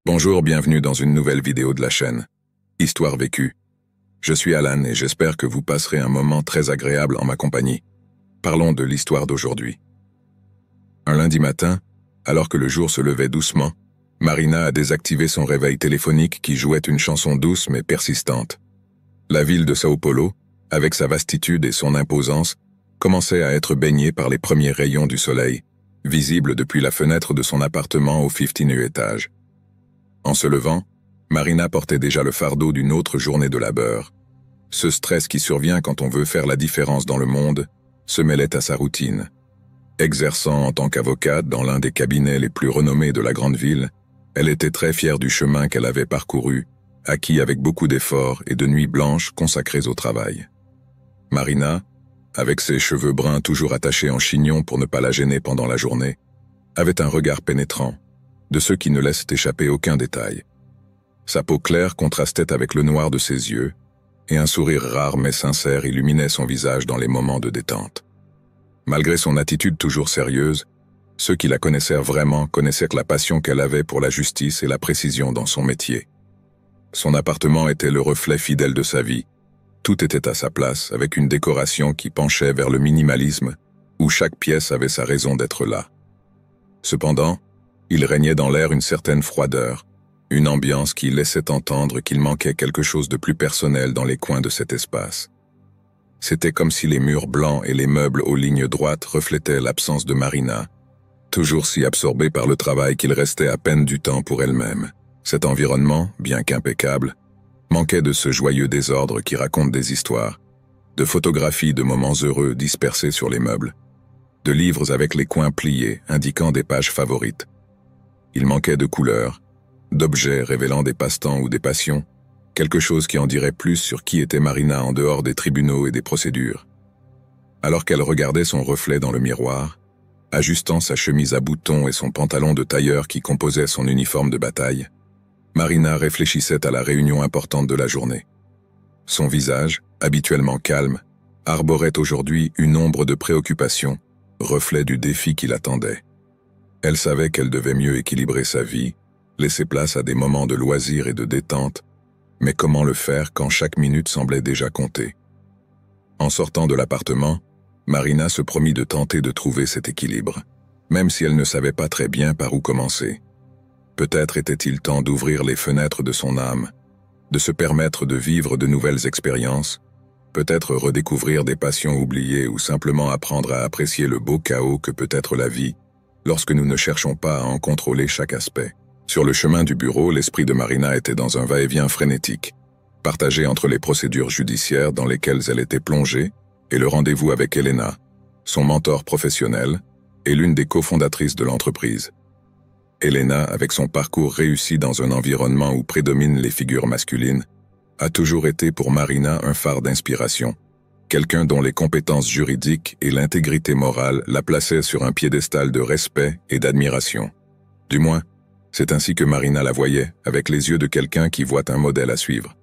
Bonjour, bienvenue dans une nouvelle vidéo de la chaîne. Histoire vécue. Je suis Alan et j'espère que vous passerez un moment très agréable en ma compagnie. Parlons de l'histoire d'aujourd'hui. Un lundi matin, alors que le jour se levait doucement, Marina a désactivé son réveil téléphonique qui jouait une chanson douce mais persistante. La ville de Sao Paulo, avec sa vastitude et son imposance, commençait à être baignée par les premiers rayons du soleil, visibles depuis la fenêtre de son appartement au 15e étage. En se levant, Marina portait déjà le fardeau d'une autre journée de labeur. Ce stress qui survient quand on veut faire la différence dans le monde se mêlait à sa routine. Exerçant en tant qu'avocate dans l'un des cabinets les plus renommés de la grande ville, elle était très fière du chemin qu'elle avait parcouru, acquis avec beaucoup d'efforts et de nuits blanches consacrées au travail. Marina, avec ses cheveux bruns toujours attachés en chignon pour ne pas la gêner pendant la journée, avait un regard pénétrant, de ceux qui ne laissent échapper aucun détail. Sa peau claire contrastait avec le noir de ses yeux, et un sourire rare mais sincère illuminait son visage dans les moments de détente. Malgré son attitude toujours sérieuse, ceux qui la connaissaient vraiment connaissaient la passion qu'elle avait pour la justice et la précision dans son métier. Son appartement était le reflet fidèle de sa vie. Tout était à sa place, avec une décoration qui penchait vers le minimalisme, où chaque pièce avait sa raison d'être là. Cependant, il régnait dans l'air une certaine froideur, une ambiance qui laissait entendre qu'il manquait quelque chose de plus personnel dans les coins de cet espace. C'était comme si les murs blancs et les meubles aux lignes droites reflétaient l'absence de Marina, toujours si absorbée par le travail qu'il restait à peine du temps pour elle-même. Cet environnement, bien qu'impeccable, manquait de ce joyeux désordre qui raconte des histoires, de photographies de moments heureux dispersés sur les meubles, de livres avec les coins pliés indiquant des pages favorites. Il manquait de couleurs, d'objets révélant des passe-temps ou des passions, quelque chose qui en dirait plus sur qui était Marina en dehors des tribunaux et des procédures. Alors qu'elle regardait son reflet dans le miroir, ajustant sa chemise à boutons et son pantalon de tailleur qui composait son uniforme de bataille, Marina réfléchissait à la réunion importante de la journée. Son visage, habituellement calme, arborait aujourd'hui une ombre de préoccupation, reflet du défi qui l'attendait. Elle savait qu'elle devait mieux équilibrer sa vie, laisser place à des moments de loisir et de détente, mais comment le faire quand chaque minute semblait déjà compter? En sortant de l'appartement, Marina se promit de tenter de trouver cet équilibre, même si elle ne savait pas très bien par où commencer. Peut-être était-il temps d'ouvrir les fenêtres de son âme, de se permettre de vivre de nouvelles expériences, peut-être redécouvrir des passions oubliées ou simplement apprendre à apprécier le beau chaos que peut être la vie, lorsque nous ne cherchons pas à en contrôler chaque aspect. Sur le chemin du bureau, l'esprit de Marina était dans un va-et-vient frénétique, partagé entre les procédures judiciaires dans lesquelles elle était plongée et le rendez-vous avec Elena, son mentor professionnel et l'une des cofondatrices de l'entreprise. Elena, avec son parcours réussi dans un environnement où prédominent les figures masculines, a toujours été pour Marina un phare d'inspiration, quelqu'un dont les compétences juridiques et l'intégrité morale la plaçaient sur un piédestal de respect et d'admiration. Du moins, c'est ainsi que Marina la voyait, avec les yeux de quelqu'un qui voit un modèle à suivre.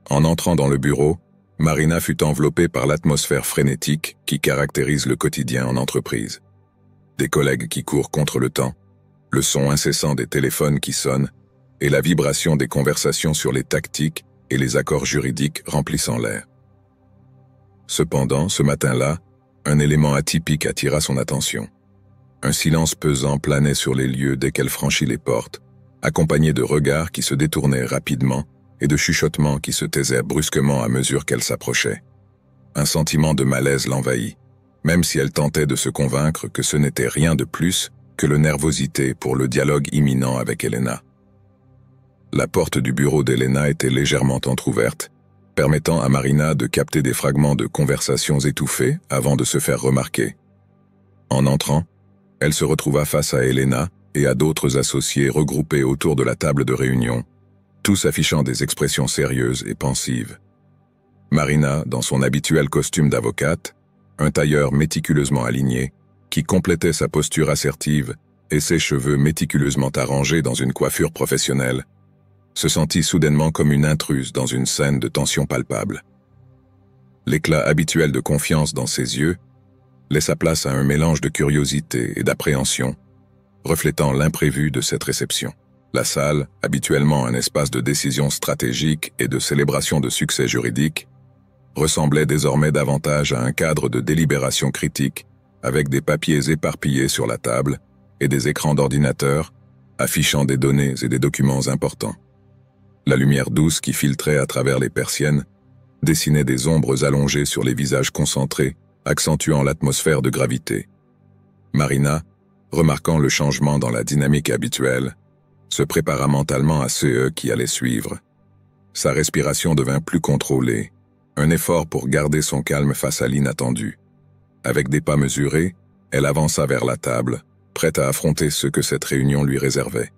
En entrant dans le bureau, Marina fut enveloppée par l'atmosphère frénétique qui caractérise le quotidien en entreprise. Des collègues qui courent contre le temps, le son incessant des téléphones qui sonnent et la vibration des conversations sur les tactiques et les accords juridiques remplissant l'air. Cependant, ce matin-là, un élément atypique attira son attention. Un silence pesant planait sur les lieux dès qu'elle franchit les portes, accompagné de regards qui se détournaient rapidement et de chuchotements qui se taisaient brusquement à mesure qu'elle s'approchait. Un sentiment de malaise l'envahit, même si elle tentait de se convaincre que ce n'était rien de plus que le nervosité pour le dialogue imminent avec Elena. La porte du bureau d'Elena était légèrement entr'ouverte, permettant à Marina de capter des fragments de conversations étouffées avant de se faire remarquer. En entrant, elle se retrouva face à Elena et à d'autres associés regroupés autour de la table de réunion, tous affichant des expressions sérieuses et pensives. Marina, dans son habituel costume d'avocate, un tailleur méticuleusement aligné, qui complétait sa posture assertive et ses cheveux méticuleusement arrangés dans une coiffure professionnelle, se sentit soudainement comme une intruse dans une scène de tension palpable. L'éclat habituel de confiance dans ses yeux laissa place à un mélange de curiosité et d'appréhension, reflétant l'imprévu de cette réception. La salle, habituellement un espace de décision stratégique et de célébration de succès juridique, ressemblait désormais davantage à un cadre de délibération critique, avec des papiers éparpillés sur la table et des écrans d'ordinateur affichant des données et des documents importants. La lumière douce qui filtrait à travers les persiennes dessinait des ombres allongées sur les visages concentrés, accentuant l'atmosphère de gravité. Marina, remarquant le changement dans la dynamique habituelle, se prépara mentalement à ce qui allait suivre. Sa respiration devint plus contrôlée, un effort pour garder son calme face à l'inattendu. Avec des pas mesurés, elle avança vers la table, prête à affronter ce que cette réunion lui réservait,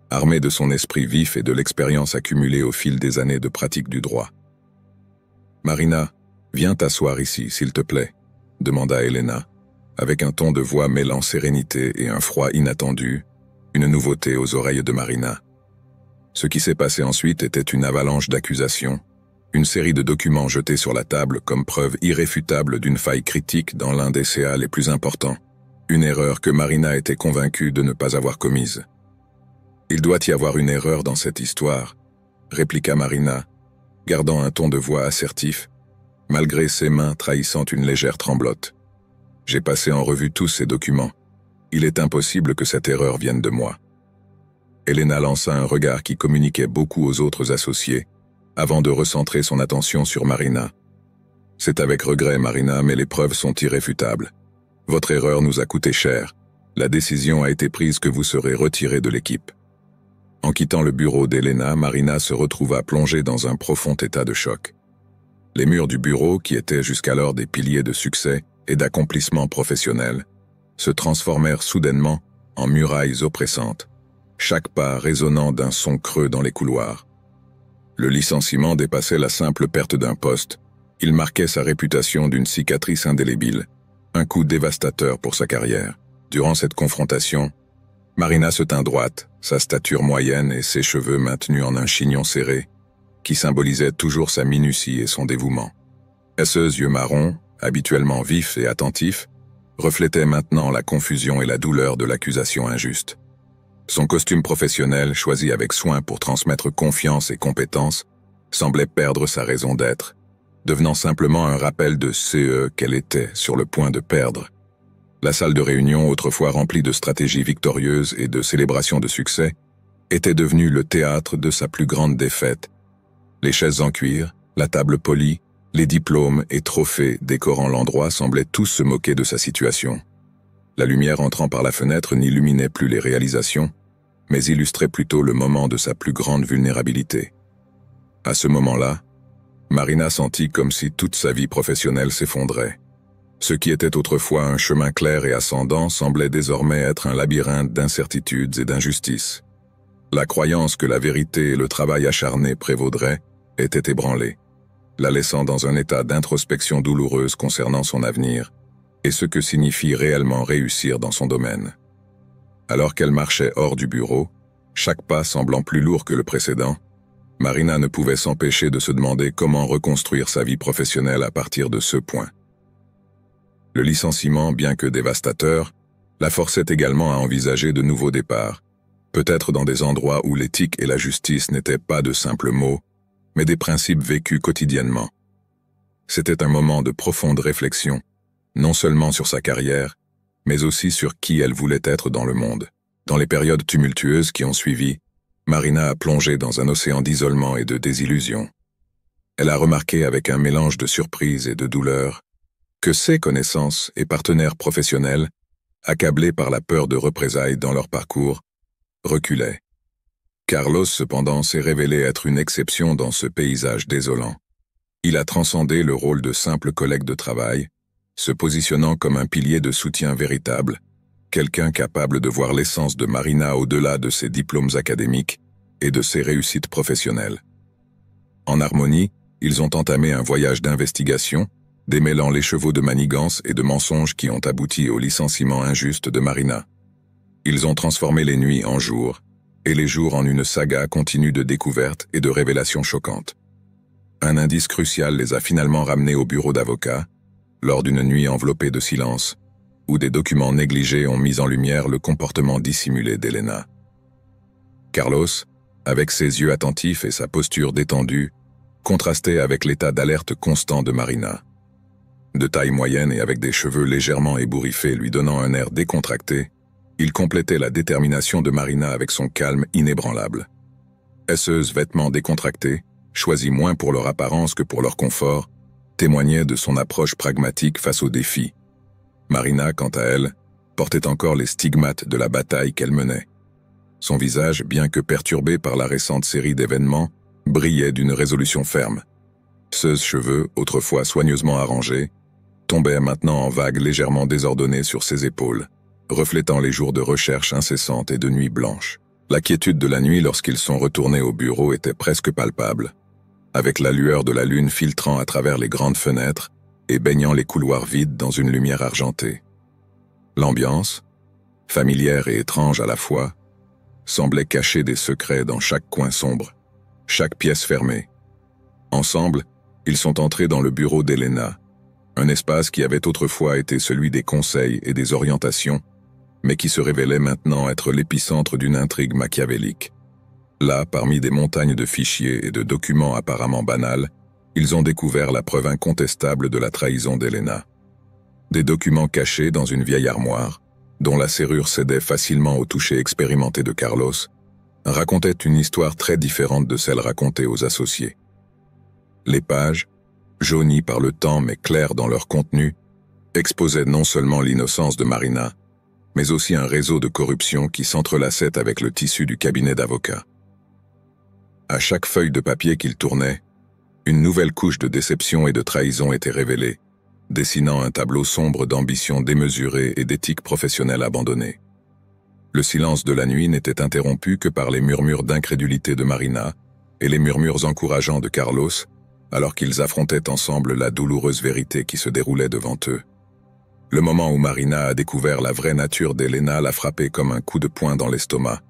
armée de son esprit vif et de l'expérience accumulée au fil des années de pratique du droit. « Marina, viens t'asseoir ici, s'il te plaît », demanda Elena, avec un ton de voix mêlant sérénité et un froid inattendu, une nouveauté aux oreilles de Marina. Ce qui s'est passé ensuite était une avalanche d'accusations, une série de documents jetés sur la table comme preuve irréfutable d'une faille critique dans l'un des CA les plus importants, une erreur que Marina était convaincue de ne pas avoir commise. « Il doit y avoir une erreur dans cette histoire », répliqua Marina, gardant un ton de voix assertif, malgré ses mains trahissant une légère tremblote. « J'ai passé en revue tous ces documents. Il est impossible que cette erreur vienne de moi. » Elena lança un regard qui communiquait beaucoup aux autres associés, avant de recentrer son attention sur Marina. « C'est avec regret, Marina, mais les preuves sont irréfutables. Votre erreur nous a coûté cher. La décision a été prise que vous serez retiré de l'équipe. » En quittant le bureau d'Elena, Marina se retrouva plongée dans un profond état de choc. Les murs du bureau, qui étaient jusqu'alors des piliers de succès et d'accomplissement professionnel, se transformèrent soudainement en murailles oppressantes, chaque pas résonnant d'un son creux dans les couloirs. Le licenciement dépassait la simple perte d'un poste, il marquait sa réputation d'une cicatrice indélébile, un coup dévastateur pour sa carrière. Durant cette confrontation, Marina se tint droite, sa stature moyenne et ses cheveux maintenus en un chignon serré, qui symbolisait toujours sa minutie et son dévouement. Ses yeux marrons, habituellement vifs et attentifs, reflétaient maintenant la confusion et la douleur de l'accusation injuste. Son costume professionnel, choisi avec soin pour transmettre confiance et compétence, semblait perdre sa raison d'être, devenant simplement un rappel de ce qu'elle était sur le point de perdre. La salle de réunion, autrefois remplie de stratégies victorieuses et de célébrations de succès, était devenue le théâtre de sa plus grande défaite. Les chaises en cuir, la table polie, les diplômes et trophées décorant l'endroit semblaient tous se moquer de sa situation. La lumière entrant par la fenêtre n'illuminait plus les réalisations, mais illustrait plutôt le moment de sa plus grande vulnérabilité. À ce moment-là, Marina sentit comme si toute sa vie professionnelle s'effondrait. Ce qui était autrefois un chemin clair et ascendant semblait désormais être un labyrinthe d'incertitudes et d'injustices. La croyance que la vérité et le travail acharné prévaudraient était ébranlée, la laissant dans un état d'introspection douloureuse concernant son avenir et ce que signifie réellement réussir dans son domaine. Alors qu'elle marchait hors du bureau, chaque pas semblant plus lourd que le précédent, Marina ne pouvait s'empêcher de se demander comment reconstruire sa vie professionnelle à partir de ce point. Le licenciement, bien que dévastateur, la forçait également à envisager de nouveaux départs, peut-être dans des endroits où l'éthique et la justice n'étaient pas de simples mots, mais des principes vécus quotidiennement. C'était un moment de profonde réflexion, non seulement sur sa carrière, mais aussi sur qui elle voulait être dans le monde. Dans les périodes tumultueuses qui ont suivi, Marina a plongé dans un océan d'isolement et de désillusion. Elle a remarqué avec un mélange de surprise et de douleur que ses connaissances et partenaires professionnels, accablés par la peur de représailles dans leur parcours, reculaient. Carlos, cependant, s'est révélé être une exception dans ce paysage désolant. Il a transcendé le rôle de simple collègue de travail, se positionnant comme un pilier de soutien véritable, quelqu'un capable de voir l'essence de Marina au-delà de ses diplômes académiques et de ses réussites professionnelles. En harmonie, ils ont entamé un voyage d'investigation, démêlant l'écheveau de manigances et de mensonges qui ont abouti au licenciement injuste de Marina. Ils ont transformé les nuits en jours, et les jours en une saga continue de découvertes et de révélations choquantes. Un indice crucial les a finalement ramenés au bureau d'avocat, lors d'une nuit enveloppée de silence, où des documents négligés ont mis en lumière le comportement dissimulé d'Elena. Carlos, avec ses yeux attentifs et sa posture détendue, contrastait avec l'état d'alerte constant de Marina. De taille moyenne et avec des cheveux légèrement ébouriffés lui donnant un air décontracté, il complétait la détermination de Marina avec son calme inébranlable. Esseuse vêtements décontractés, choisis moins pour leur apparence que pour leur confort, témoignait de son approche pragmatique face aux défis. Marina, quant à elle, portait encore les stigmates de la bataille qu'elle menait. Son visage, bien que perturbé par la récente série d'événements, brillait d'une résolution ferme. Ses cheveux, autrefois soigneusement arrangés, tombaient maintenant en vagues légèrement désordonnées sur ses épaules, reflétant les jours de recherche incessante et de nuits blanches. La quiétude de la nuit lorsqu'ils sont retournés au bureau était presque palpable, avec la lueur de la lune filtrant à travers les grandes fenêtres et baignant les couloirs vides dans une lumière argentée. L'ambiance, familière et étrange à la fois, semblait cacher des secrets dans chaque coin sombre, chaque pièce fermée. Ensemble, ils sont entrés dans le bureau d'Elena, un espace qui avait autrefois été celui des conseils et des orientations, mais qui se révélait maintenant être l'épicentre d'une intrigue machiavélique. Là, parmi des montagnes de fichiers et de documents apparemment banals, ils ont découvert la preuve incontestable de la trahison d'Elena. Des documents cachés dans une vieille armoire, dont la serrure cédait facilement au toucher expérimenté de Carlos, racontaient une histoire très différente de celle racontée aux associés. Les pages, jaunies par le temps mais claires dans leur contenu, exposaient non seulement l'innocence de Marina, mais aussi un réseau de corruption qui s'entrelaçait avec le tissu du cabinet d'avocats. À chaque feuille de papier qu'il tournait, une nouvelle couche de déception et de trahison était révélée, dessinant un tableau sombre d'ambition démesurée et d'éthique professionnelle abandonnée. Le silence de la nuit n'était interrompu que par les murmures d'incrédulité de Marina et les murmures encourageants de Carlos, alors qu'ils affrontaient ensemble la douloureuse vérité qui se déroulait devant eux. Le moment où Marina a découvert la vraie nature d'Elena l'a frappé comme un coup de poing dans l'estomac,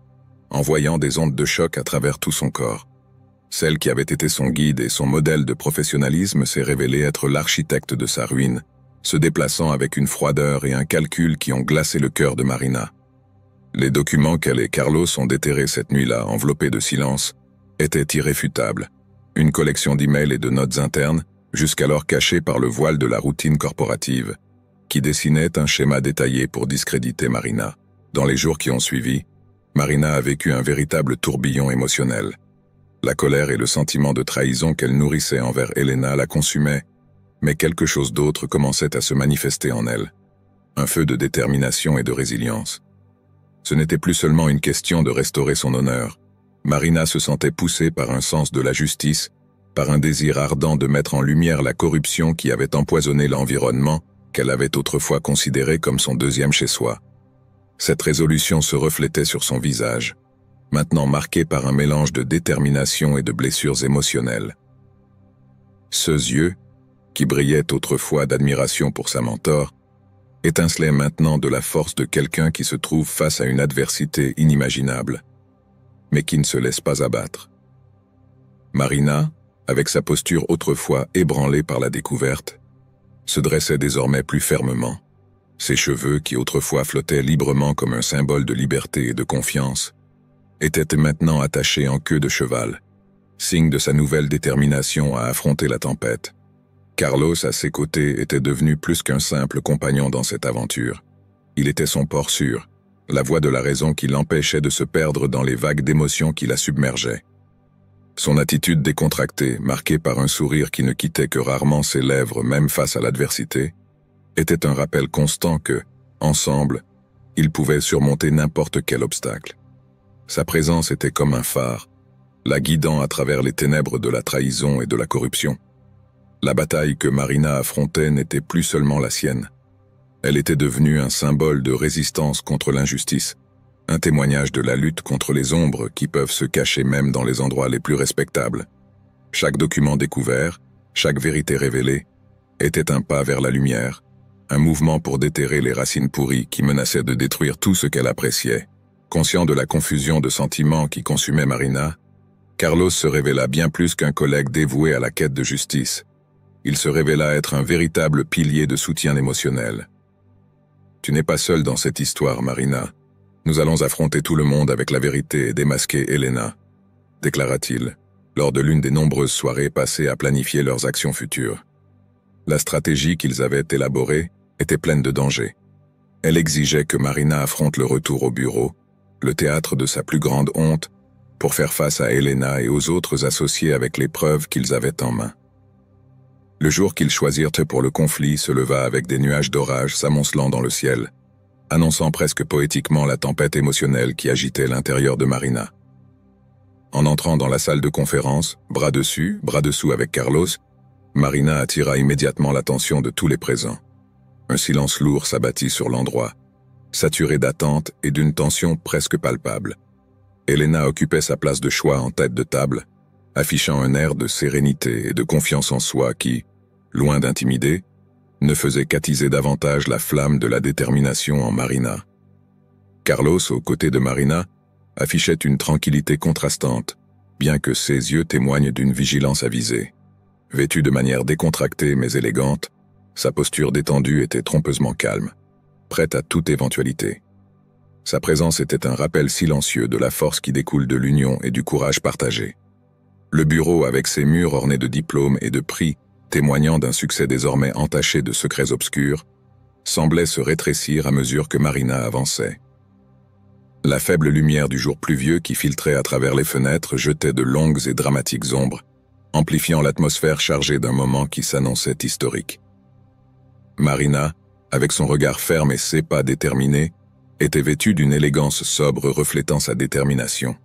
envoyant des ondes de choc à travers tout son corps. Celle qui avait été son guide et son modèle de professionnalisme s'est révélée être l'architecte de sa ruine, se déplaçant avec une froideur et un calcul qui ont glacé le cœur de Marina. Les documents qu'elle et Carlos ont déterrés cette nuit-là, enveloppés de silence, étaient irréfutables. Une collection d'emails et de notes internes, jusqu'alors cachées par le voile de la routine corporative, qui dessinait un schéma détaillé pour discréditer Marina. Dans les jours qui ont suivi, Marina a vécu un véritable tourbillon émotionnel. La colère et le sentiment de trahison qu'elle nourrissait envers Elena la consumaient, mais quelque chose d'autre commençait à se manifester en elle. Un feu de détermination et de résilience. Ce n'était plus seulement une question de restaurer son honneur. Marina se sentait poussée par un sens de la justice, par un désir ardent de mettre en lumière la corruption qui avait empoisonné l'environnement qu'elle avait autrefois considéré comme son deuxième chez-soi. Cette résolution se reflétait sur son visage, maintenant marqué par un mélange de détermination et de blessures émotionnelles. Ses yeux, qui brillaient autrefois d'admiration pour sa mentor, étincelaient maintenant de la force de quelqu'un qui se trouve face à une adversité inimaginable, mais qui ne se laisse pas abattre. Marina, avec sa posture autrefois ébranlée par la découverte, se dressait désormais plus fermement. Ses cheveux, qui autrefois flottaient librement comme un symbole de liberté et de confiance, étaient maintenant attachés en queue de cheval, signe de sa nouvelle détermination à affronter la tempête. Carlos, à ses côtés, était devenu plus qu'un simple compagnon dans cette aventure. Il était son port sûr, la voix de la raison qui l'empêchait de se perdre dans les vagues d'émotions qui la submergeaient. Son attitude décontractée, marquée par un sourire qui ne quittait que rarement ses lèvres même face à l'adversité, était un rappel constant que, ensemble, ils pouvaient surmonter n'importe quel obstacle. Sa présence était comme un phare, la guidant à travers les ténèbres de la trahison et de la corruption. La bataille que Marina affrontait n'était plus seulement la sienne. Elle était devenue un symbole de résistance contre l'injustice, un témoignage de la lutte contre les ombres qui peuvent se cacher même dans les endroits les plus respectables. Chaque document découvert, chaque vérité révélée, était un pas vers la lumière, un mouvement pour déterrer les racines pourries qui menaçaient de détruire tout ce qu'elle appréciait. Conscient de la confusion de sentiments qui consumait Marina, Carlos se révéla bien plus qu'un collègue dévoué à la quête de justice. Il se révéla être un véritable pilier de soutien émotionnel. « Tu n'es pas seule dans cette histoire, Marina. Nous allons affronter tout le monde avec la vérité et démasquer Elena, déclara-t-il, lors de l'une des nombreuses soirées passées à planifier leurs actions futures. La stratégie qu'ils avaient élaborée était pleine de dangers. Elle exigeait que Marina affronte le retour au bureau, le théâtre de sa plus grande honte, pour faire face à Elena et aux autres associés avec les preuves qu'ils avaient en main. Le jour qu'ils choisirent pour le conflit se leva avec des nuages d'orage s'amoncelant dans le ciel, annonçant presque poétiquement la tempête émotionnelle qui agitait l'intérieur de Marina. En entrant dans la salle de conférence, bras dessus, bras dessous avec Carlos, Marina attira immédiatement l'attention de tous les présents. Un silence lourd s'abattit sur l'endroit, saturé d'attente et d'une tension presque palpable. Elena occupait sa place de choix en tête de table, affichant un air de sérénité et de confiance en soi qui, loin d'intimider, ne faisait qu'attiser davantage la flamme de la détermination en Marina. Carlos, aux côtés de Marina, affichait une tranquillité contrastante, bien que ses yeux témoignent d'une vigilance avisée. Vêtu de manière décontractée mais élégante, sa posture détendue était trompeusement calme, prête à toute éventualité. Sa présence était un rappel silencieux de la force qui découle de l'union et du courage partagé. Le bureau, avec ses murs ornés de diplômes et de prix, témoignant d'un succès désormais entaché de secrets obscurs, semblait se rétrécir à mesure que Marina avançait. La faible lumière du jour pluvieux qui filtrait à travers les fenêtres jetait de longues et dramatiques ombres, amplifiant l'atmosphère chargée d'un moment qui s'annonçait historique. Marina, avec son regard ferme et ses pas déterminés, était vêtue d'une élégance sobre reflétant sa détermination.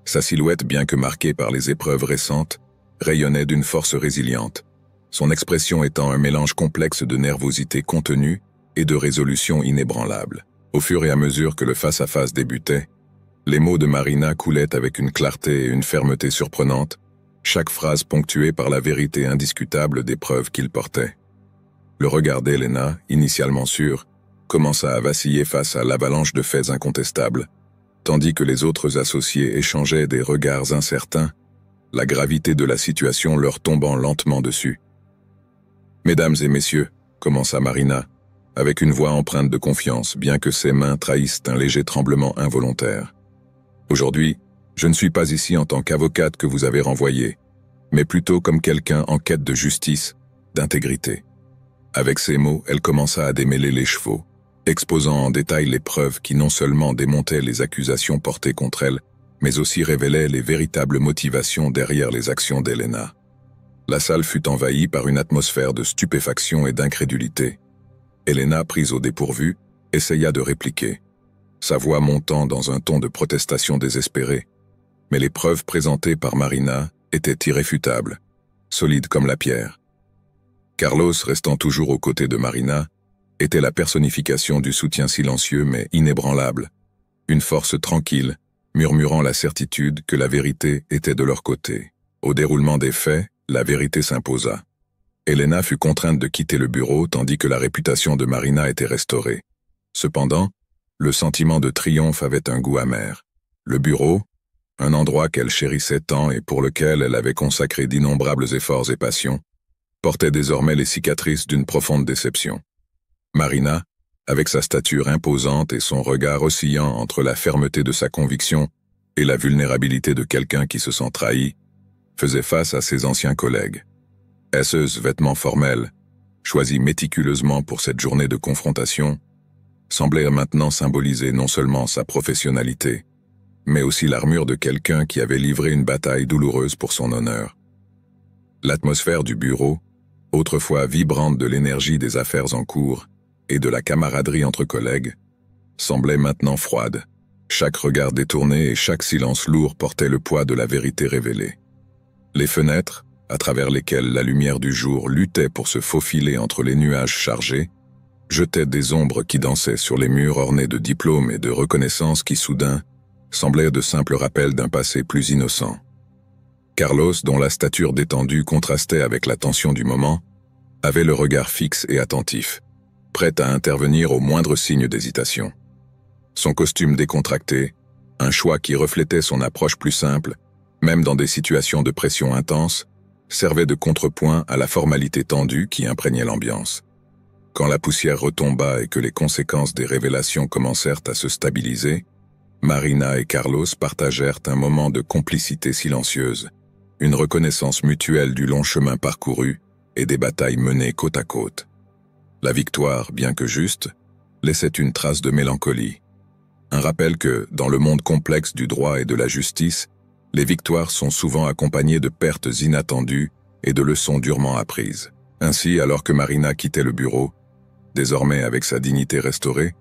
Sa silhouette, bien que marquée par les épreuves récentes, rayonnait d'une force résiliente, son expression étant un mélange complexe de nervosité contenue et de résolution inébranlable. Au fur et à mesure que le face-à-face débutait, les mots de Marina coulaient avec une clarté et une fermeté surprenantes, chaque phrase ponctuée par la vérité indiscutable des preuves qu'il portait. Le regard d'Elena, initialement sûr, commença à vaciller face à l'avalanche de faits incontestables, tandis que les autres associés échangeaient des regards incertains, la gravité de la situation leur tombant lentement dessus. « Mesdames et messieurs », commença Marina, avec une voix empreinte de confiance, bien que ses mains trahissent un léger tremblement involontaire. « Aujourd'hui, je ne suis pas ici en tant qu'avocate que vous avez renvoyée, mais plutôt comme quelqu'un en quête de justice, d'intégrité. » Avec ces mots, elle commença à démêler les chevaux, exposant en détail les preuves qui non seulement démontaient les accusations portées contre elle, mais aussi révélaient les véritables motivations derrière les actions d'Elena. La salle fut envahie par une atmosphère de stupéfaction et d'incrédulité. Elena, prise au dépourvu, essaya de répliquer, sa voix montant dans un ton de protestation désespérée. Mais les preuves présentées par Marina étaient irréfutables, solides comme la pierre. Carlos, restant toujours aux côtés de Marina, était la personnification du soutien silencieux mais inébranlable, une force tranquille, murmurant la certitude que la vérité était de leur côté. Au déroulement des faits, la vérité s'imposa. Elena fut contrainte de quitter le bureau tandis que la réputation de Marina était restaurée. Cependant, le sentiment de triomphe avait un goût amer. Le bureau, un endroit qu'elle chérissait tant et pour lequel elle avait consacré d'innombrables efforts et passions, portait désormais les cicatrices d'une profonde déception. Marina, avec sa stature imposante et son regard oscillant entre la fermeté de sa conviction et la vulnérabilité de quelqu'un qui se sent trahi, faisait face à ses anciens collègues. Esseuse vêtements formels, choisis méticuleusement pour cette journée de confrontation, semblait maintenant symboliser non seulement sa professionnalité, mais aussi l'armure de quelqu'un qui avait livré une bataille douloureuse pour son honneur. L'atmosphère du bureau, autrefois vibrante de l'énergie des affaires en cours et de la camaraderie entre collègues, semblait maintenant froide. Chaque regard détourné et chaque silence lourd portait le poids de la vérité révélée. Les fenêtres, à travers lesquelles la lumière du jour luttait pour se faufiler entre les nuages chargés, jetaient des ombres qui dansaient sur les murs ornés de diplômes et de reconnaissances qui soudain semblaient de simples rappels d'un passé plus innocent. Carlos, dont la stature détendue contrastait avec la tension du moment, avait le regard fixe et attentif, prêt à intervenir au moindre signe d'hésitation. Son costume décontracté, un choix qui reflétait son approche plus simple, même dans des situations de pression intense, servait de contrepoint à la formalité tendue qui imprégnait l'ambiance. Quand la poussière retomba et que les conséquences des révélations commencèrent à se stabiliser, Marina et Carlos partagèrent un moment de complicité silencieuse, une reconnaissance mutuelle du long chemin parcouru et des batailles menées côte à côte. La victoire, bien que juste, laissait une trace de mélancolie. Un rappel que, dans le monde complexe du droit et de la justice, les victoires sont souvent accompagnées de pertes inattendues et de leçons durement apprises. Ainsi, alors que Marina quittait le bureau, désormais avec sa dignité restaurée,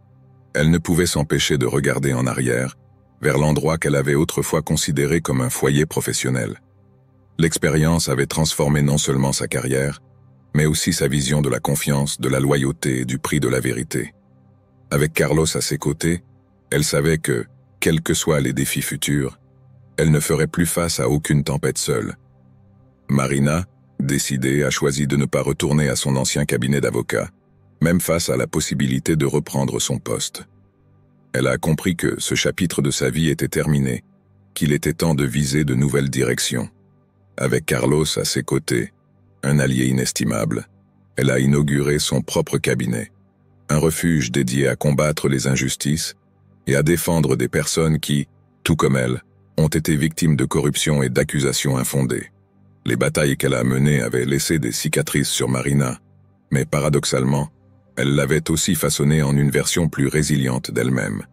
elle ne pouvait s'empêcher de regarder en arrière, vers l'endroit qu'elle avait autrefois considéré comme un foyer professionnel. L'expérience avait transformé non seulement sa carrière, mais aussi sa vision de la confiance, de la loyauté et du prix de la vérité. Avec Carlos à ses côtés, elle savait que, quels que soient les défis futurs, elle ne ferait plus face à aucune tempête seule. Marina, décidée, a choisi de ne pas retourner à son ancien cabinet d'avocat, même face à la possibilité de reprendre son poste. Elle a compris que ce chapitre de sa vie était terminé, qu'il était temps de viser de nouvelles directions. Avec Carlos à ses côtés, un allié inestimable, elle a inauguré son propre cabinet, un refuge dédié à combattre les injustices et à défendre des personnes qui, tout comme elle, ont été victimes de corruption et d'accusations infondées. Les batailles qu'elle a menées avaient laissé des cicatrices sur Marina, mais paradoxalement, elle l'avait aussi façonnée en une version plus résiliente d'elle-même.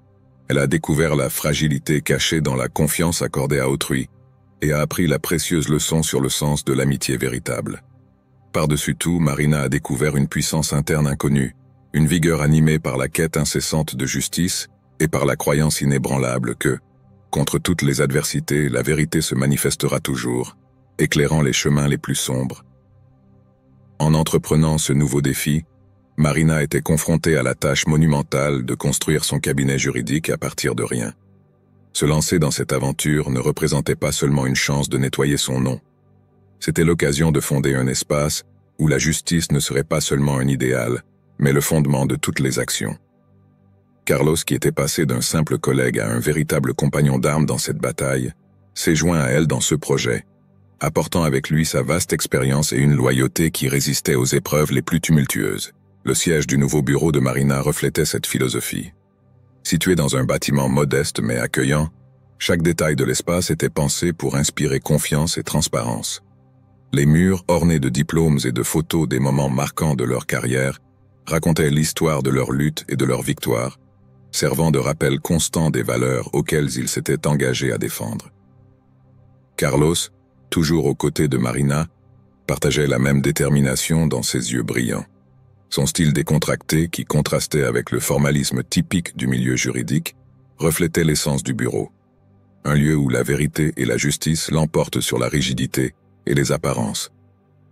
Elle a découvert la fragilité cachée dans la confiance accordée à autrui et a appris la précieuse leçon sur le sens de l'amitié véritable. Par-dessus tout, Marina a découvert une puissance interne inconnue, une vigueur animée par la quête incessante de justice et par la croyance inébranlable que, contre toutes les adversités, la vérité se manifestera toujours, éclairant les chemins les plus sombres. En entreprenant ce nouveau défi, Marina était confrontée à la tâche monumentale de construire son cabinet juridique à partir de rien. Se lancer dans cette aventure ne représentait pas seulement une chance de nettoyer son nom. C'était l'occasion de fonder un espace où la justice ne serait pas seulement un idéal, mais le fondement de toutes les actions. Carlos, qui était passé d'un simple collègue à un véritable compagnon d'armes dans cette bataille, s'est joint à elle dans ce projet, apportant avec lui sa vaste expérience et une loyauté qui résistait aux épreuves les plus tumultueuses. Le siège du nouveau bureau de Marina reflétait cette philosophie. Situé dans un bâtiment modeste mais accueillant, chaque détail de l'espace était pensé pour inspirer confiance et transparence. Les murs, ornés de diplômes et de photos des moments marquants de leur carrière, racontaient l'histoire de leur lutte et de leur victoire, servant de rappel constant des valeurs auxquelles ils s'étaient engagés à défendre. Carlos, toujours aux côtés de Marina, partageait la même détermination dans ses yeux brillants. Son style décontracté, qui contrastait avec le formalisme typique du milieu juridique, reflétait l'essence du bureau. Un lieu où la vérité et la justice l'emportent sur la rigidité et les apparences.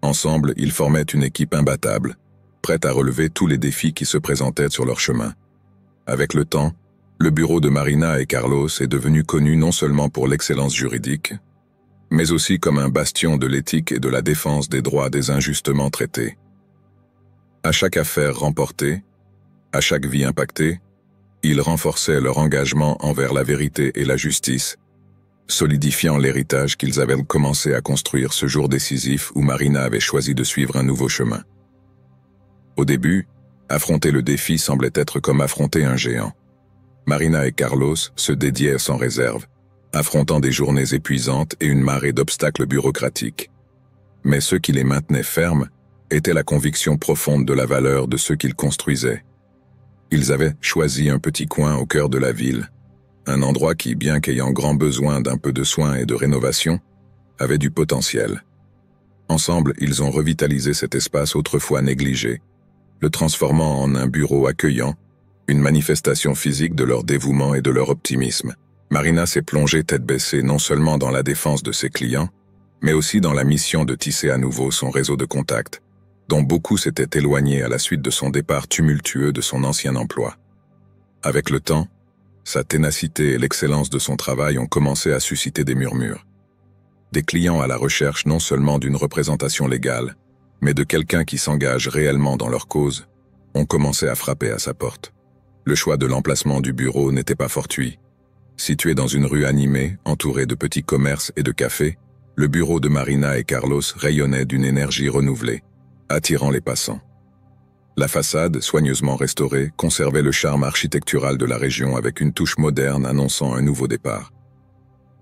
Ensemble, ils formaient une équipe imbattable, prête à relever tous les défis qui se présentaient sur leur chemin. Avec le temps, le bureau de Marina et Carlos est devenu connu non seulement pour l'excellence juridique, mais aussi comme un bastion de l'éthique et de la défense des droits des injustement traités. À chaque affaire remportée, à chaque vie impactée, ils renforçaient leur engagement envers la vérité et la justice, solidifiant l'héritage qu'ils avaient commencé à construire ce jour décisif où Marina avait choisi de suivre un nouveau chemin. Au début, affronter le défi semblait être comme affronter un géant. Marina et Carlos se dédiaient sans réserve, affrontant des journées épuisantes et une marée d'obstacles bureaucratiques. Mais ce qui les maintenait fermes était la conviction profonde de la valeur de ce qu'ils construisaient. Ils avaient choisi un petit coin au cœur de la ville, un endroit qui, bien qu'ayant grand besoin d'un peu de soins et de rénovation, avait du potentiel. Ensemble, ils ont revitalisé cet espace autrefois négligé, le transformant en un bureau accueillant, une manifestation physique de leur dévouement et de leur optimisme. Marina s'est plongée tête baissée non seulement dans la défense de ses clients, mais aussi dans la mission de tisser à nouveau son réseau de contacts, dont beaucoup s'étaient éloignés à la suite de son départ tumultueux de son ancien emploi. Avec le temps, sa ténacité et l'excellence de son travail ont commencé à susciter des murmures. Des clients à la recherche non seulement d'une représentation légale, mais de quelqu'un qui s'engage réellement dans leur cause, ont commencé à frapper à sa porte. Le choix de l'emplacement du bureau n'était pas fortuit. Situé dans une rue animée, entourée de petits commerces et de cafés, le bureau de Marina et Carlos rayonnait d'une énergie renouvelée, attirant les passants. La façade, soigneusement restaurée, conservait le charme architectural de la région avec une touche moderne annonçant un nouveau départ.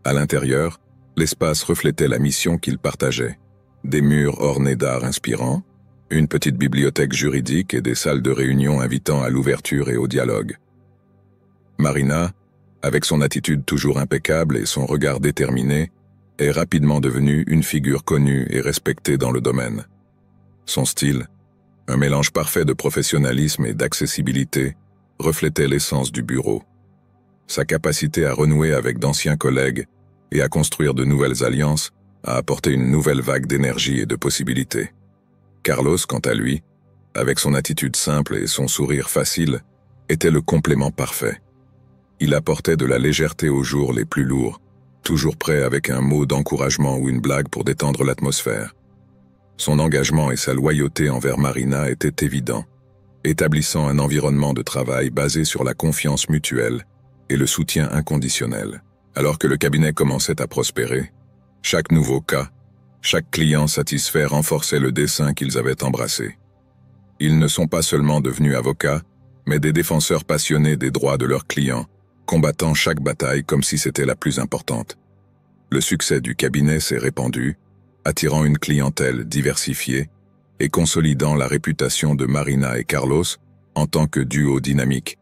À l'intérieur, l'espace reflétait la mission qu'ils partageaient. Des murs ornés d'art inspirants, une petite bibliothèque juridique et des salles de réunion invitant à l'ouverture et au dialogue. Marina, avec son attitude toujours impeccable et son regard déterminé, est rapidement devenue une figure connue et respectée dans le domaine. Son style, un mélange parfait de professionnalisme et d'accessibilité, reflétait l'essence du bureau. Sa capacité à renouer avec d'anciens collègues et à construire de nouvelles alliances a apporté une nouvelle vague d'énergie et de possibilités. Carlos, quant à lui, avec son attitude simple et son sourire facile, était le complément parfait. Il apportait de la légèreté aux jours les plus lourds, toujours prêt avec un mot d'encouragement ou une blague pour détendre l'atmosphère. Son engagement et sa loyauté envers Marina étaient évidents, établissant un environnement de travail basé sur la confiance mutuelle et le soutien inconditionnel. Alors que le cabinet commençait à prospérer, chaque nouveau cas, chaque client satisfait renforçait le dessein qu'ils avaient embrassé. Ils ne sont pas seulement devenus avocats, mais des défenseurs passionnés des droits de leurs clients, combattant chaque bataille comme si c'était la plus importante. Le succès du cabinet s'est répandu, attirant une clientèle diversifiée et consolidant la réputation de Marina et Carlos en tant que duo dynamique,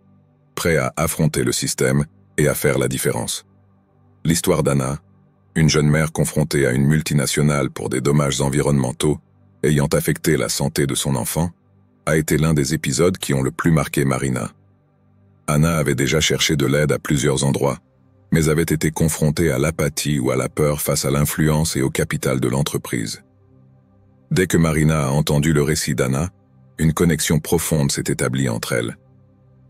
prêt à affronter le système et à faire la différence. L'histoire d'Anna, une jeune mère confrontée à une multinationale pour des dommages environnementaux ayant affecté la santé de son enfant, a été l'un des épisodes qui ont le plus marqué Marina. Anna avait déjà cherché de l'aide à plusieurs endroits, mais avait été confrontée à l'apathie ou à la peur face à l'influence et au capital de l'entreprise. Dès que Marina a entendu le récit d'Anna, une connexion profonde s'est établie entre elles.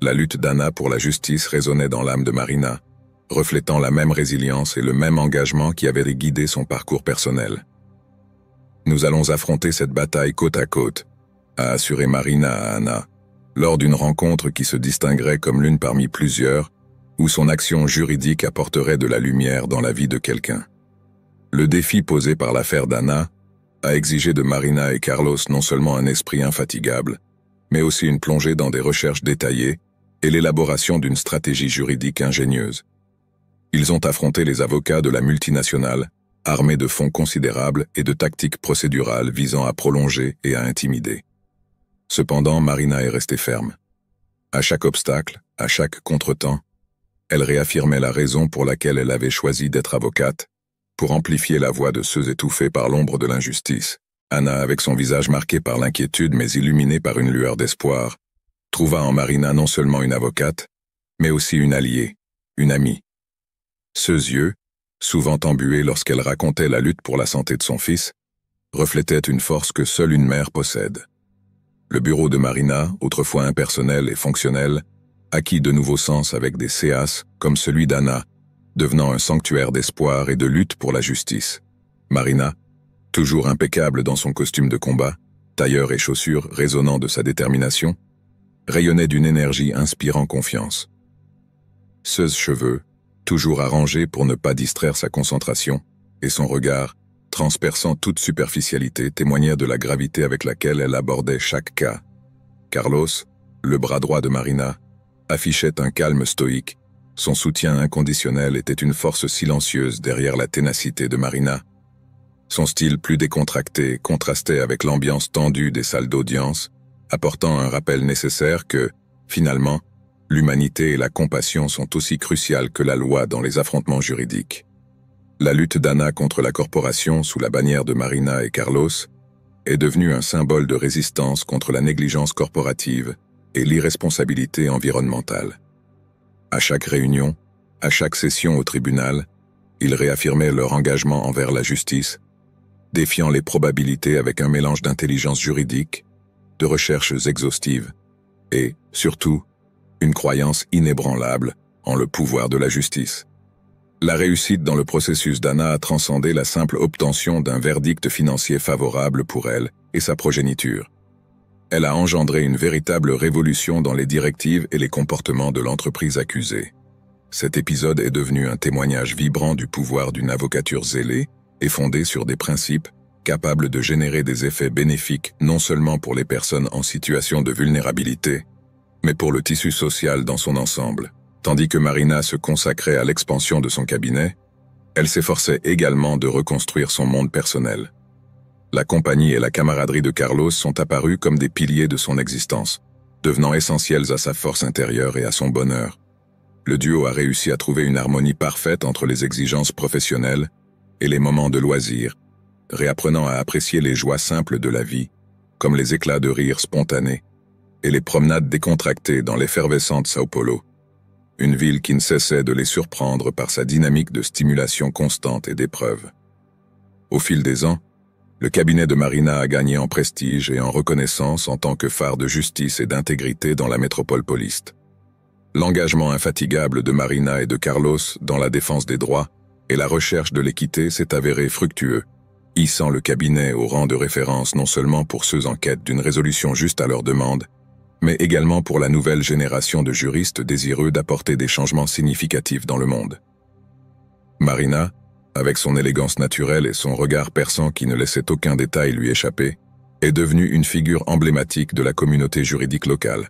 La lutte d'Anna pour la justice résonnait dans l'âme de Marina, reflétant la même résilience et le même engagement qui avait guidé son parcours personnel. « Nous allons affronter cette bataille côte à côte », a assuré Marina à Anna, lors d'une rencontre qui se distinguerait comme l'une parmi plusieurs, où son action juridique apporterait de la lumière dans la vie de quelqu'un. Le défi posé par l'affaire d'Anna a exigé de Marina et Carlos non seulement un esprit infatigable, mais aussi une plongée dans des recherches détaillées et l'élaboration d'une stratégie juridique ingénieuse. Ils ont affronté les avocats de la multinationale, armés de fonds considérables et de tactiques procédurales visant à prolonger et à intimider. Cependant, Marina est restée ferme. À chaque obstacle, à chaque contretemps, elle réaffirmait la raison pour laquelle elle avait choisi d'être avocate, pour amplifier la voix de ceux étouffés par l'ombre de l'injustice. Anna, avec son visage marqué par l'inquiétude mais illuminé par une lueur d'espoir, trouva en Marina non seulement une avocate, mais aussi une alliée, une amie. Ses yeux, souvent embués lorsqu'elle racontait la lutte pour la santé de son fils, reflétaient une force que seule une mère possède. Le bureau de Marina, autrefois impersonnel et fonctionnel, acquit de nouveaux sens avec des séances comme celui d'Anna, devenant un sanctuaire d'espoir et de lutte pour la justice. Marina, toujours impeccable dans son costume de combat, tailleur et chaussures résonnant de sa détermination, rayonnait d'une énergie inspirant confiance. Ses cheveux, toujours arrangés pour ne pas distraire sa concentration, et son regard, transperçant toute superficialité, témoignait de la gravité avec laquelle elle abordait chaque cas. Carlos, le bras droit de Marina, affichait un calme stoïque. Son soutien inconditionnel était une force silencieuse derrière la ténacité de Marina. Son style plus décontracté contrastait avec l'ambiance tendue des salles d'audience, apportant un rappel nécessaire que, finalement, l'humanité et la compassion sont aussi cruciales que la loi dans les affrontements juridiques. La lutte d'Anna contre la corporation sous la bannière de Marina et Carlos est devenue un symbole de résistance contre la négligence corporative et l'irresponsabilité environnementale. À chaque réunion, à chaque session au tribunal, ils réaffirmaient leur engagement envers la justice, défiant les probabilités avec un mélange d'intelligence juridique, de recherches exhaustives et, surtout, une croyance inébranlable en le pouvoir de la justice. La réussite dans le processus d'Anna a transcendé la simple obtention d'un verdict financier favorable pour elle et sa progéniture. Elle a engendré une véritable révolution dans les directives et les comportements de l'entreprise accusée. Cet épisode est devenu un témoignage vibrant du pouvoir d'une avocature zélée et fondée sur des principes capable de générer des effets bénéfiques non seulement pour les personnes en situation de vulnérabilité, mais pour le tissu social dans son ensemble. Tandis que Marina se consacrait à l'expansion de son cabinet, elle s'efforçait également de reconstruire son monde personnel. La compagnie et la camaraderie de Carlos sont apparus comme des piliers de son existence, devenant essentiels à sa force intérieure et à son bonheur. Le duo a réussi à trouver une harmonie parfaite entre les exigences professionnelles et les moments de loisirs, réapprenant à apprécier les joies simples de la vie, comme les éclats de rire spontanés et les promenades décontractées dans l'effervescente Sao Paulo, une ville qui ne cessait de les surprendre par sa dynamique de stimulation constante et d'épreuves. Au fil des ans, le cabinet de Marina a gagné en prestige et en reconnaissance en tant que phare de justice et d'intégrité dans la métropole pauliste. L'engagement infatigable de Marina et de Carlos dans la défense des droits et la recherche de l'équité s'est avéré fructueux, hissant le cabinet au rang de référence non seulement pour ceux en quête d'une résolution juste à leurs demandes, mais également pour la nouvelle génération de juristes désireux d'apporter des changements significatifs dans le monde. Marina, avec son élégance naturelle et son regard perçant qui ne laissait aucun détail lui échapper, est devenue une figure emblématique de la communauté juridique locale.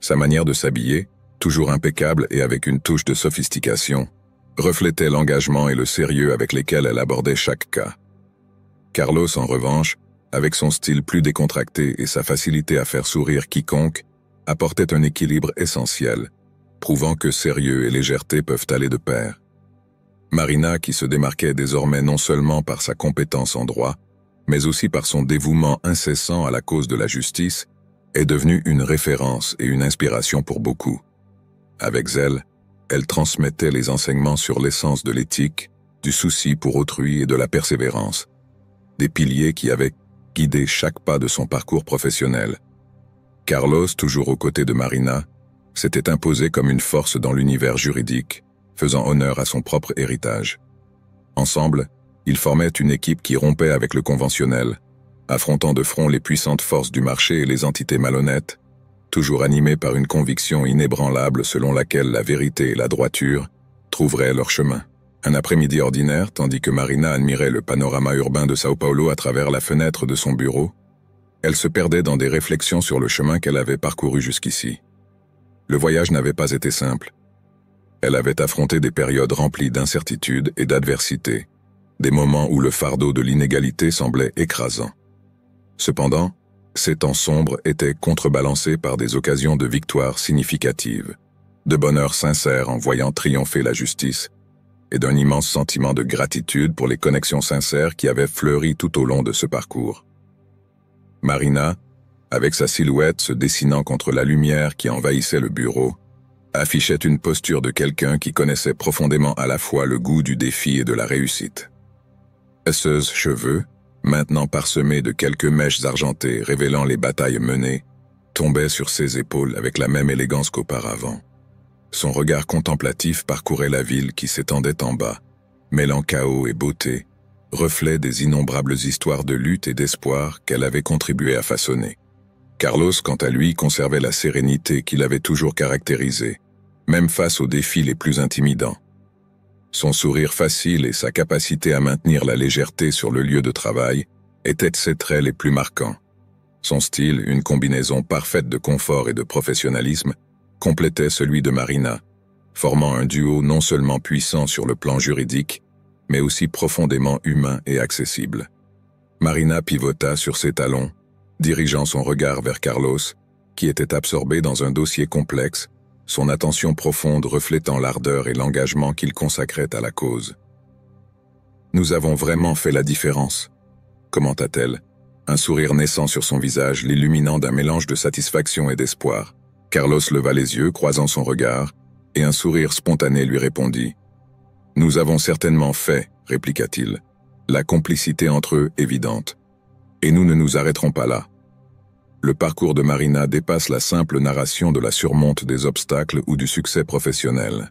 Sa manière de s'habiller, toujours impeccable et avec une touche de sophistication, reflétait l'engagement et le sérieux avec lesquels elle abordait chaque cas. Carlos, en revanche, avec son style plus décontracté et sa facilité à faire sourire quiconque, apportait un équilibre essentiel, prouvant que sérieux et légèreté peuvent aller de pair. Marina, qui se démarquait désormais non seulement par sa compétence en droit, mais aussi par son dévouement incessant à la cause de la justice, est devenue une référence et une inspiration pour beaucoup. Avec zèle, elle transmettait les enseignements sur l'essence de l'éthique, du souci pour autrui et de la persévérance, des piliers qui avaient guidé chaque pas de son parcours professionnel. Carlos, toujours aux côtés de Marina, s'était imposé comme une force dans l'univers juridique, faisant honneur à son propre héritage. Ensemble, ils formaient une équipe qui rompait avec le conventionnel, affrontant de front les puissantes forces du marché et les entités malhonnêtes, toujours animés par une conviction inébranlable selon laquelle la vérité et la droiture trouveraient leur chemin. Un après-midi ordinaire, tandis que Marina admirait le panorama urbain de Sao Paulo à travers la fenêtre de son bureau, elle se perdait dans des réflexions sur le chemin qu'elle avait parcouru jusqu'ici. Le voyage n'avait pas été simple. Elle avait affronté des périodes remplies d'incertitudes et d'adversité, des moments où le fardeau de l'inégalité semblait écrasant. Cependant, ces temps sombres étaient contrebalancés par des occasions de victoire significatives, de bonheur sincère en voyant triompher la justice, et d'un immense sentiment de gratitude pour les connexions sincères qui avaient fleuri tout au long de ce parcours. Marina, avec sa silhouette se dessinant contre la lumière qui envahissait le bureau, affichait une posture de quelqu'un qui connaissait profondément à la fois le goût du défi et de la réussite. Esseuse cheveux, maintenant parsemés de quelques mèches argentées révélant les batailles menées, tombaient sur ses épaules avec la même élégance qu'auparavant. Son regard contemplatif parcourait la ville qui s'étendait en bas, mêlant chaos et beauté, reflet des innombrables histoires de lutte et d'espoir qu'elle avait contribué à façonner. Carlos, quant à lui, conservait la sérénité qui l'avait toujours caractérisé, même face aux défis les plus intimidants. Son sourire facile et sa capacité à maintenir la légèreté sur le lieu de travail étaient ses traits les plus marquants. Son style, une combinaison parfaite de confort et de professionnalisme, complétait celui de Marina, formant un duo non seulement puissant sur le plan juridique, mais aussi profondément humain et accessible. Marina pivota sur ses talons, dirigeant son regard vers Carlos, qui était absorbé dans un dossier complexe, son attention profonde reflétant l'ardeur et l'engagement qu'il consacrait à la cause. « Nous avons vraiment fait la différence », commenta-t-elle, un sourire naissant sur son visage l'illuminant d'un mélange de satisfaction et d'espoir. Carlos leva les yeux, croisant son regard, et un sourire spontané lui répondit. « Nous avons certainement fait, répliqua-t-il, la complicité entre eux évidente. Et nous ne nous arrêterons pas là. » Le parcours de Marina dépasse la simple narration de la surmonte des obstacles ou du succès professionnel.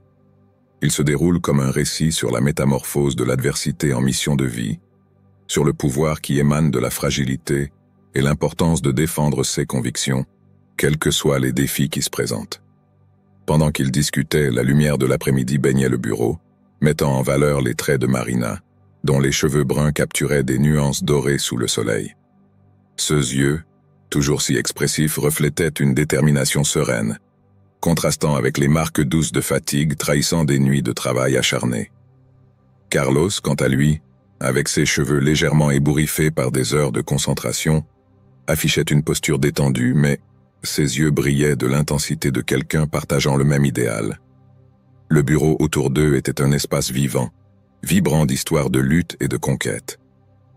Il se déroule comme un récit sur la métamorphose de l'adversité en mission de vie, sur le pouvoir qui émane de la fragilité et l'importance de défendre ses convictions, quels que soient les défis qui se présentent. Pendant qu'ils discutaient, la lumière de l'après-midi baignait le bureau, mettant en valeur les traits de Marina, dont les cheveux bruns capturaient des nuances dorées sous le soleil. Ses yeux, toujours si expressifs, reflétaient une détermination sereine, contrastant avec les marques douces de fatigue trahissant des nuits de travail acharné. Carlos, quant à lui, avec ses cheveux légèrement ébouriffés par des heures de concentration, affichait une posture détendue, mais ses yeux brillaient de l'intensité de quelqu'un partageant le même idéal. Le bureau autour d'eux était un espace vivant, vibrant d'histoires de lutte et de conquête.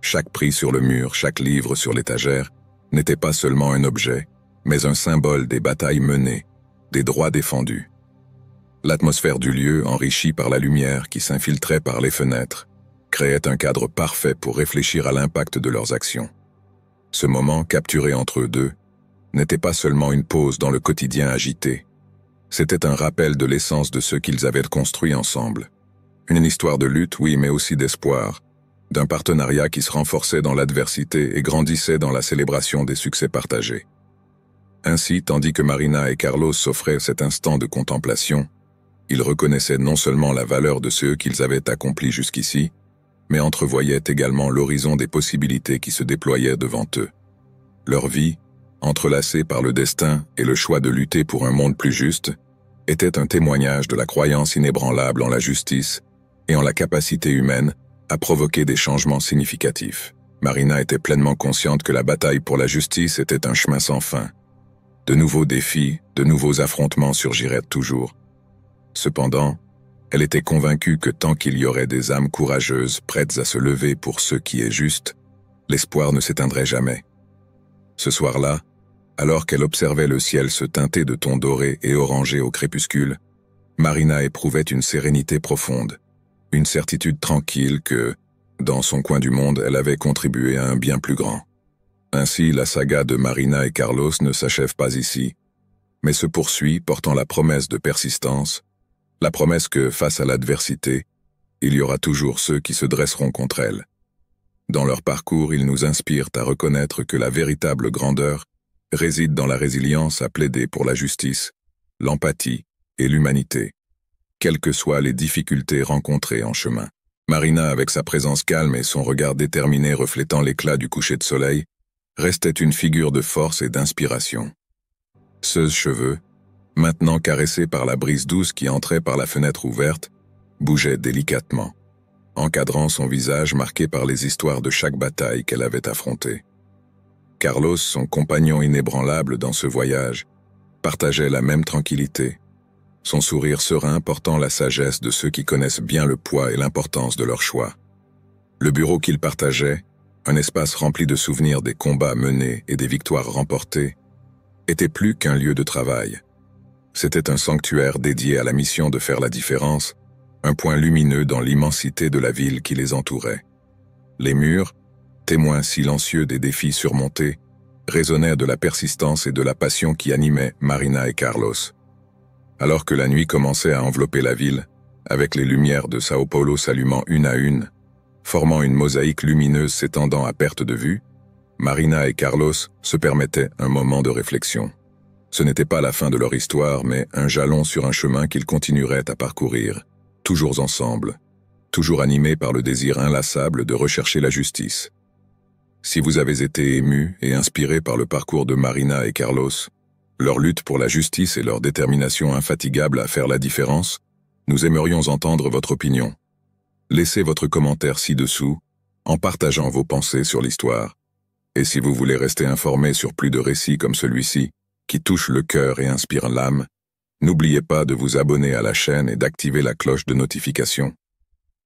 Chaque prix sur le mur, chaque livre sur l'étagère, n'était pas seulement un objet, mais un symbole des batailles menées, des droits défendus. L'atmosphère du lieu, enrichie par la lumière qui s'infiltrait par les fenêtres, créait un cadre parfait pour réfléchir à l'impact de leurs actions. Ce moment, capturé entre eux deux, n'était pas seulement une pause dans le quotidien agité. C'était un rappel de l'essence de ce qu'ils avaient construit ensemble. Une histoire de lutte, oui, mais aussi d'espoir, d'un partenariat qui se renforçait dans l'adversité et grandissait dans la célébration des succès partagés. Ainsi, tandis que Marina et Carlos s'offraient cet instant de contemplation, ils reconnaissaient non seulement la valeur de ce qu'ils avaient accompli jusqu'ici, mais entrevoyaient également l'horizon des possibilités qui se déployaient devant eux. Leur vie, entrelacée par le destin et le choix de lutter pour un monde plus juste, était un témoignage de la croyance inébranlable en la justice et en la capacité humaine à provoquer des changements significatifs. Marina était pleinement consciente que la bataille pour la justice était un chemin sans fin. De nouveaux défis, de nouveaux affrontements surgiraient toujours. Cependant, elle était convaincue que tant qu'il y aurait des âmes courageuses prêtes à se lever pour ce qui est juste, l'espoir ne s'éteindrait jamais. Ce soir-là, alors qu'elle observait le ciel se teinter de tons dorés et orangés au crépuscule, Marina éprouvait une sérénité profonde, une certitude tranquille que, dans son coin du monde, elle avait contribué à un bien plus grand. Ainsi, la saga de Marina et Carlos ne s'achève pas ici, mais se poursuit portant la promesse de persistance, la promesse que, face à l'adversité, il y aura toujours ceux qui se dresseront contre elle. Dans leur parcours, ils nous inspirent à reconnaître que la véritable grandeur réside dans la résilience à plaider pour la justice, l'empathie et l'humanité, quelles que soient les difficultés rencontrées en chemin. Marina, avec sa présence calme et son regard déterminé reflétant l'éclat du coucher de soleil, restait une figure de force et d'inspiration. Ses cheveux, maintenant caressés par la brise douce qui entrait par la fenêtre ouverte, bougeaient délicatement, encadrant son visage marqué par les histoires de chaque bataille qu'elle avait affrontée. Carlos, son compagnon inébranlable dans ce voyage, partageait la même tranquillité, son sourire serein portant la sagesse de ceux qui connaissent bien le poids et l'importance de leur choix. Le bureau qu'ils partageaient, un espace rempli de souvenirs des combats menés et des victoires remportées, était plus qu'un lieu de travail. C'était un sanctuaire dédié à la mission de faire la différence, un point lumineux dans l'immensité de la ville qui les entourait. Les murs, témoins silencieux des défis surmontés, résonnaient de la persistance et de la passion qui animaient Marina et Carlos. Alors que la nuit commençait à envelopper la ville, avec les lumières de Sao Paulo s'allumant une à une, formant une mosaïque lumineuse s'étendant à perte de vue, Marina et Carlos se permettaient un moment de réflexion. Ce n'était pas la fin de leur histoire, mais un jalon sur un chemin qu'ils continueraient à parcourir, toujours ensemble, toujours animés par le désir inlassable de rechercher la justice. Si vous avez été émus et inspirés par le parcours de Marina et Carlos, leur lutte pour la justice et leur détermination infatigable à faire la différence, nous aimerions entendre votre opinion. Laissez votre commentaire ci-dessous, en partageant vos pensées sur l'histoire. Et si vous voulez rester informé sur plus de récits comme celui-ci, qui touchent le cœur et inspirent l'âme, n'oubliez pas de vous abonner à la chaîne et d'activer la cloche de notification.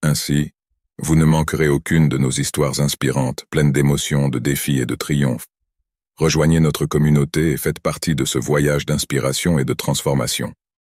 Ainsi, vous ne manquerez aucune de nos histoires inspirantes, pleines d'émotions, de défis et de triomphes. Rejoignez notre communauté et faites partie de ce voyage d'inspiration et de transformation.